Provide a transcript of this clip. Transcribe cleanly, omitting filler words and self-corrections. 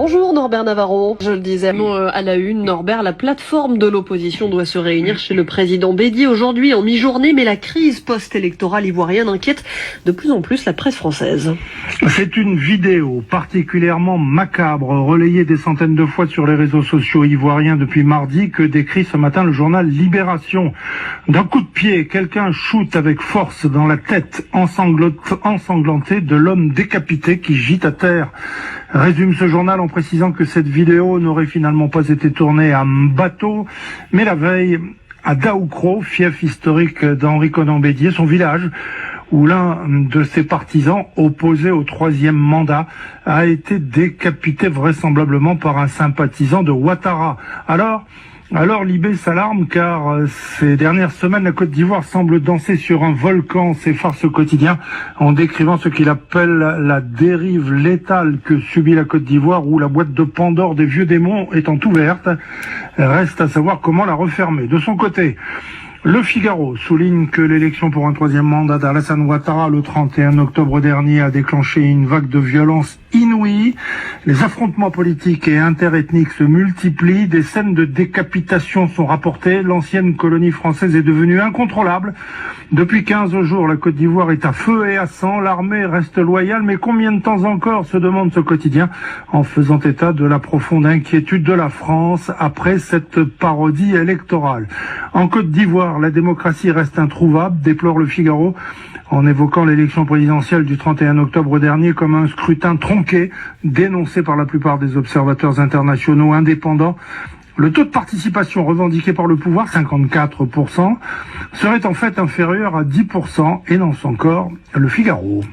Bonjour Norbert Navarro. Je le disais à la une, Norbert, la plateforme de l'opposition doit se réunir chez le président Bédié aujourd'hui en mi-journée, mais la crise post-électorale ivoirienne inquiète de plus en plus la presse française. C'est une vidéo particulièrement macabre, relayée des centaines de fois sur les réseaux sociaux ivoiriens depuis mardi, que décrit ce matin le journal Libération. D'un coup de pied, quelqu'un shoot avec force dans la tête ensanglantée de l'homme décapité qui gît à terre. Résume ce journal en précisant que cette vidéo n'aurait finalement pas été tournée à Mbato, mais la veille à Daoukro, fief historique d'Henri Konan Bédié, son village, où l'un de ses partisans, opposé au troisième mandat, a été décapité vraisemblablement par un sympathisant de Ouattara. Alors Libé s'alarme car ces dernières semaines, la Côte d'Ivoire semble danser sur un volcan, s'effarce ce quotidien en décrivant ce qu'il appelle la dérive létale que subit la Côte d'Ivoire, où la boîte de Pandore des vieux démons étant ouverte, reste à savoir comment la refermer. De son côté, Le Figaro souligne que l'élection pour un troisième mandat d'Alassane Ouattara le 31 octobre dernier a déclenché une vague de violence inouïe. Les affrontements politiques et interethniques se multiplient, des scènes de décapitation sont rapportées, l'ancienne colonie française est devenue incontrôlable. Depuis 15 jours, la Côte d'Ivoire est à feu et à sang, l'armée reste loyale, mais combien de temps encore, se demande ce quotidien, en faisant état de la profonde inquiétude de la France après cette parodie électorale. En Côte d'Ivoire, la démocratie reste introuvable, déplore Le Figaro, en évoquant l'élection présidentielle du 31 octobre dernier comme un scrutin tronqué, dénoncé par la plupart des observateurs internationaux indépendants. Le taux de participation revendiqué par le pouvoir, 54%, serait en fait inférieur à 10%, énonce encore Le Figaro.